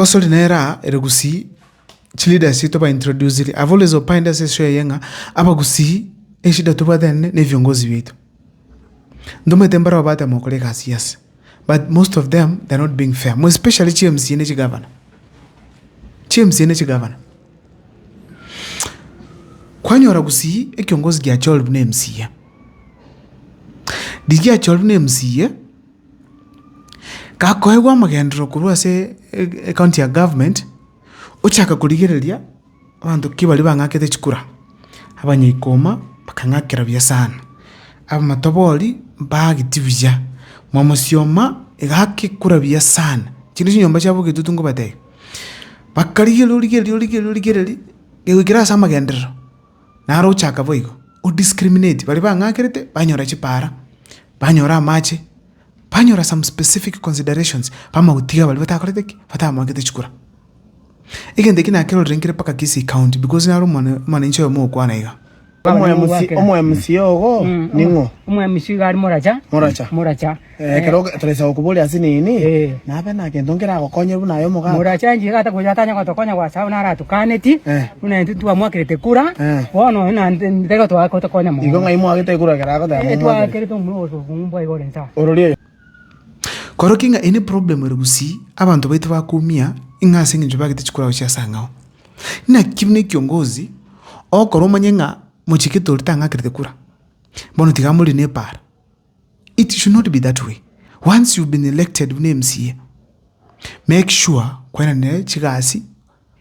Kosol nera Gusii chilida sito ba introduce it. I've always opined as a yenga aba Gusii eshida tuba then ne viongozi wetu. Ndome tembara wabata mokole kasi yes. But most of them they're not being fair. More especially CMC ne governor. CMC ne governor. Kwanyora Gusii ekiongozi gya cholbu ne MCA. Digia cholbu ne MCA kakoegwa magendro kurwa se county ya government uchaka kuligereria abantu kibali bangakete chikura abanyikoma bakangakira bya sana aba matoboli bagitibya mwamusioma egake kurabya sana kintu nyomba cyabo gitutungo bateye bakaligereria egikira sama magendro naro uchaka boigo o discriminate bali bangakirete banyora chipara banyora amache banyora some specific considerations pama utiga bali batakoreteki fatama ngete chikura igende kina kero drinkire paka Gusii county because naro mwananchi mo kwana iga omo MC ogo ningo omo MC gari moracha kero teresa okubuli asinini nabe na kendongera gokonye buna yo muga moracha nji gata kujatanya gotokonya kwa sauna ara tukaneti una ntu twa mwakirete kura wono ina ndego twa ko tokonya mo igo ngai mwagite kura kerago da twa kerito mu ngumbo igo lensa ororie korokinga any problem with Gusii abantu baitu bakumia ingase nginjo bagite chikura ucyasangao na kimne kiongozi okoro manyenga muchikito litanga kirete kura bono tigamuli ne par. It should not be that way. Once you've been elected with MCA, make sure kwena ne chigasi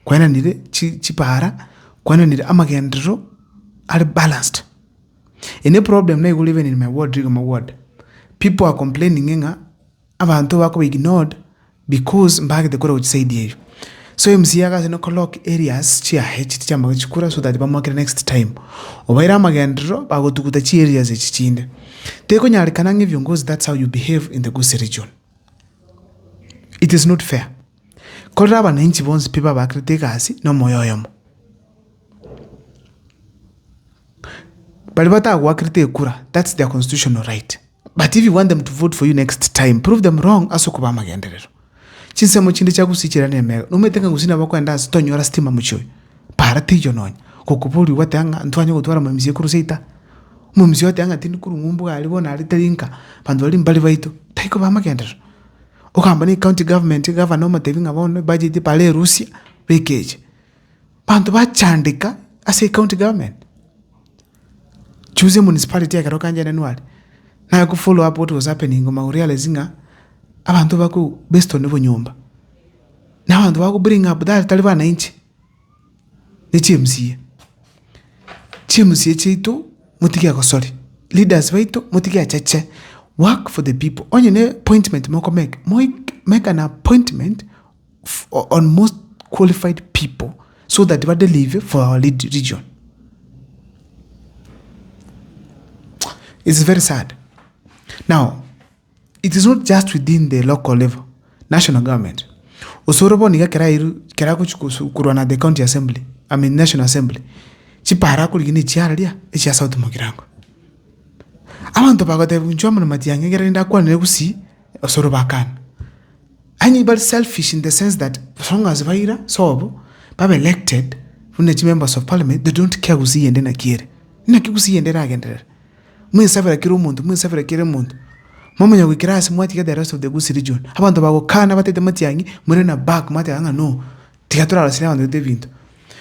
kwena nire chipara kwena nire amagendro are balanced. Any problem na you live in my ward, people are complaining nga abantu bako ignored because mbage the kura uchisaidie. So MCA ga no clock areas chia chama chikura so that bamakira next time obaira magendro bagotukuta chi areas echichinde teko nyari kanange viongozi. That's how you behave in the Gusii region. It is not fair. Kodra abananchi bonse people bakritikasi no moyoyomo bali batagwa krite kura. That's their constitutional right. But if you want them to vote for you next time, prove them wrong asokuba magenderero. Chinsemo chindi cha Gusii chirane mega numetenga Gusii nabakwenda tonyora stima muchoy para tijo nonya kokupuri watanga ntwanye gutwara mamizie kuruseita mamizie watanga tindi kurungumbu alibona alitelinka bandu bali mbali baito taiko bamagendero okamba ni county government governor matevinga abone budget pale Russia package bandu bachandika as a county government choose municipality ya Karoka njane nwali na ku follow up what was happening ngoma realizing abantu bako based on nyumba na abantu bako bring up that talibana inchi ne CMC chito mutikia ko sorry leaders baito mutikia chache work for the people onye ne appointment moko make an appointment on most qualified people so that they deliver for our lead region. It's very sad. Now it is not just within the local level, national government. Osorobo niga kera kuchukuru na the county assembly, national assembly. Chipara kuligini chiaralia, echa South Mogirango. Abantu bagote njoma na matiange gerenda kwa ne Gusii osorobo akan. Anybody selfish in the sense that as long as vaira sobo baba elected from the members of parliament, they don't care Gusii ende na kire. Ina Gusii ende na gendera. Mwisafira kiro muntu, mwisafira kire muntu. Mama nyago kirasi mwati ka the rest of the Gusii region. Abantu bago kana batete matiangi muri na back mati anga no. Tikatura la sina ndo vinto.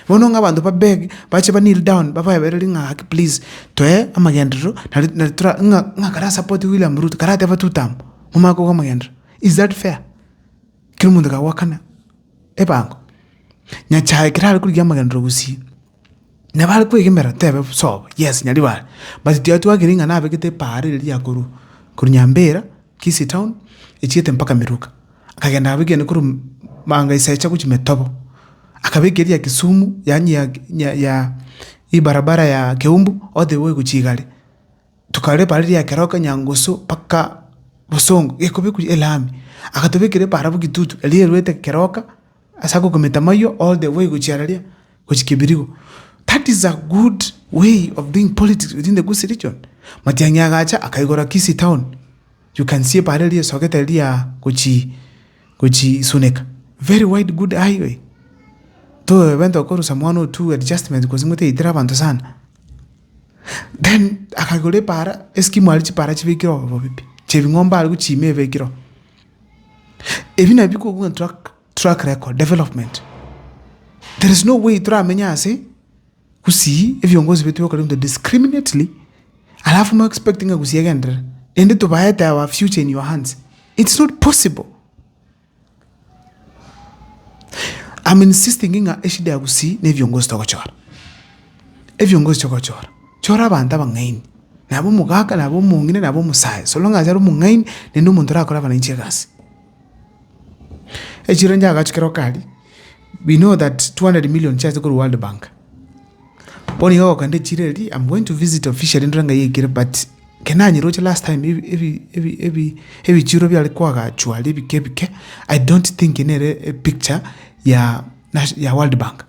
Wono nga abantu ba beg bache ba kneel down baba yaberelinga please toe amagendro na tura nga kara support William Ruto karate ba tutam. Mama ko amagendro. Is that fair? Kiro muntu ka wakana. Ebango. Nya chai kira kuri amagendro Gusii. Na bali kwegembera tebe so yes nyali bali. But tiatu agiringa na begete pare ya kuru. Kurunyambera Gusii town echiete mpaka Miruka akagenda abigene kuru manga isaicha kuchimetobo akabegeria Kisumu yani ya ibarabara ya Keumbu all the way kuchigale tukale pale ya Keroka Nyangoso paka Bosongo ekobe ku elami akatobekere para bugitutu eliyerwete Keroka asako kumetamayo all the way kuchiaralia kuchikibirigo. That is a good way of doing politics within the Gusii region. Matianga gacha akaigora Gusii town. You can see parallel soketa lia kuchi suneka. very wide good highway. Though went to some 1 or 2 adjustments because ngote itira bantu sana. Then akagole para eskimu alichi para chibikiro bobipi. Chebingomba aliku chime vekiro. Even if you go track record development, there is no way to amenya say Gusii if you ngozi betu yokalim to discriminately. Alafu mo expecting a Gusii again. Ende to buy our future in your hands. It's not possible. I'm insisting in a eshida Gusii ne vyongozi toko chora. If vyongozi toko chora. Chora banta bangain. Nabo mugaka nabo mungine nabo musai. So long as yaro mungain nendo muntora akora bana inchegasi. Echiranja agachikero kali. We know that 200 million chairs go to World Bank. Poni ho kande chireli I'm going to visit officially ndranga yekire but kenani roche last time every chiro bi alikuwa ga chwali bike I don't think inere a picture ya World Bank.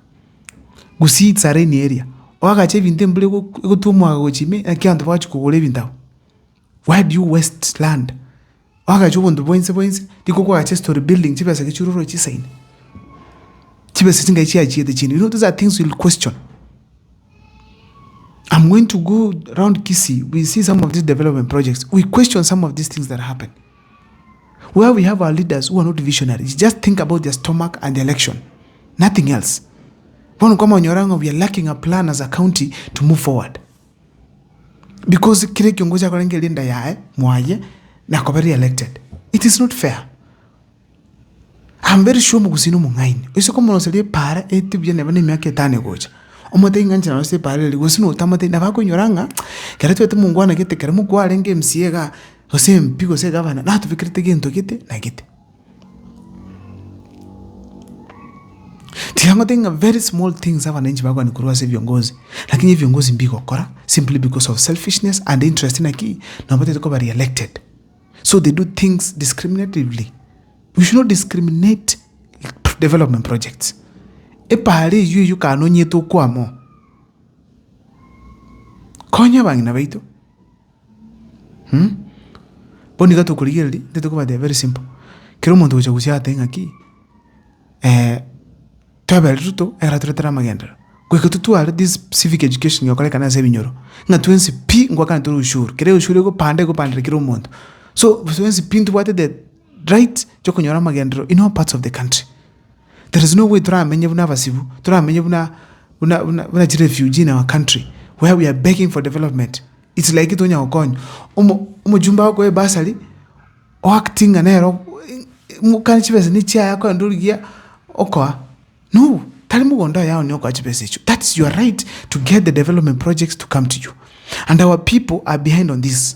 Gusii it's a rainy area. Oga che vintembele go tumwa go chime akianto bachi kugole vintawo. Why do you waste land? Oga chobondo boinse diko kwa story building chibe sa kichururo chisaini. Chibe sitinga ichi achiete chini. You know these are things you'll question. I'm going to go around Gusii. We see some of these development projects. We question some of these things that happen. Where we have our leaders who are not visionaries, just think about their stomach and the election. Nothing else. We are lacking a plan as a county to move forward. Because kile kiongozi akorenge linda yae, mwaye, na very elected. It is not fair. I'm very sure Gusii no mungaini. Iso komo nosele para etibye nebane miake tane gocha. Omote ingancha no se para le Gusii no tamate na bako nyoranga. Kera twete mungwana kete kera mukwa renge MCA ga Jose mpigo se governor. Na tufikirite gento kete na kete. Tiyango tenga very small things hava nanchi bako ni kuruwa se viongozi. Lakini viongozi mbiko kora simply because of selfishness and interest in aki na omote tuko bari elected. So they do things discriminatively. We should not discriminate development projects. Epahari yu kano nyeto kwa mo. Konya bangi na baito. Poni gato kuligeli, teto kwa they very simple. Kero mondo ucha Gusii atenga ki. Tabel ruto era tretara magenda. Kwa kututu ala this civic education yokale kana se binyoro. Nga tuensi pi ngwa kana turu ushuru. Kere ushuru go pande kero mondo. So tuensi pintu wate the right choko nyora magenda in all parts of the country. There is no way to menye buna vasibu. To menye buna refugee in our country where we are begging for development. It's like it onya okonyo. Omo jumba wako e basali o acting anero mukani chibese ni chia yako ndurigia okoa. No, talimu gonda yao ni okwa chibese icho. That's your right to get the development projects to come to you. And our people are behind on this.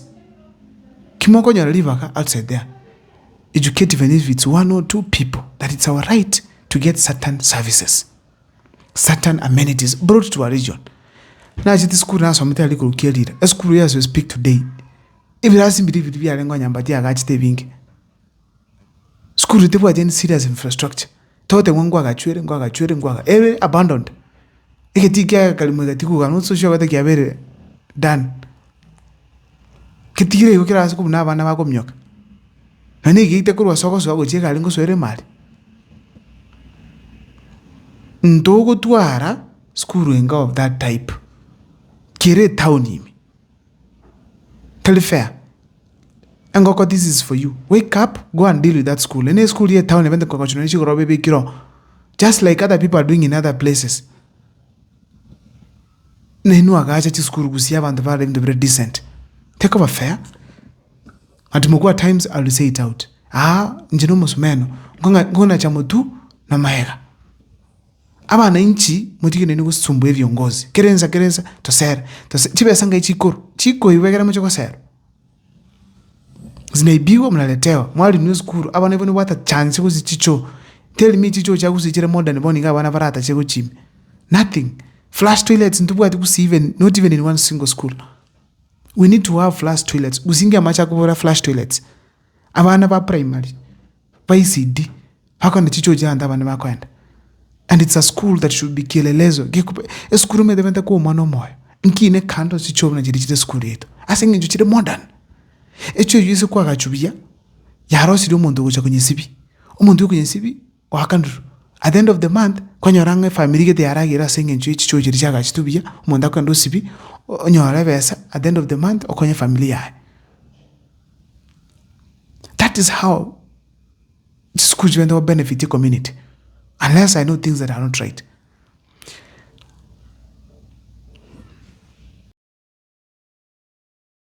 Kimoko nyora live outside there. Educate even if it's 1 or 2 people, that it's our right to get certain services, certain amenities brought to our region. Now, this school now something like a leader. A school as we speak today. If it hasn't been we are going to be school retail again serious infrastructure. Tote wangwa gachwere every abandoned. Eketika kalimu gatiku kanu so sure whether kiabere done. Ketire yokira asiku na bana bako mnyoka. Nani gite kurwa soko so agocheka alingo so ere mali. Ndogo tuara school wenga of that type. Kire town himi. Tell fair. Ngoko, this is for you. Wake up, go and deal with that school. Any school here town event kiro. Just like other people are doing in other places. Nenu agacha chi school Gusii and the very decent. Take over fair. At mukua times I will say it out. Njino musumeno. Ngona chamutu na maega. Aba na inchi mutiki nenu kusumbuye viongozi. Kerenza tosera. Chibe sanga chiko iwegera mchoko sera. Zinaibiwa mnaletewa. Mwali news kuru. Aba na wata chance kuzi chicho. Tell me chicho cha kuzi chire modern boni nga wana varata chego chimi. Nothing. Flash toilets ntubu ati kusi not even in one single school. We need to have flash toilets. Usingia macha kubora flash toilets. Abana ba primary. Ba ECD. Hako na chicho janda abana makwenda. And it's a school that should be kielelezo. A school me deventa kuwa mano moyo. Nkine kando chicho na jirichite school yetu. Asengi njuchite modern. Echo yuise kwa gachubia. Yaro siri umundu kucha kwenye sibi. Umundu kwenye sibi. wakanduru at the end of the month konyoranga family gete yaragira sengencho ichichochiri chagachitubia umuntu akwenda osibi onyora besa at the end of the month okonye family yae. That is how schools will benefit the community, unless I know things that are not right.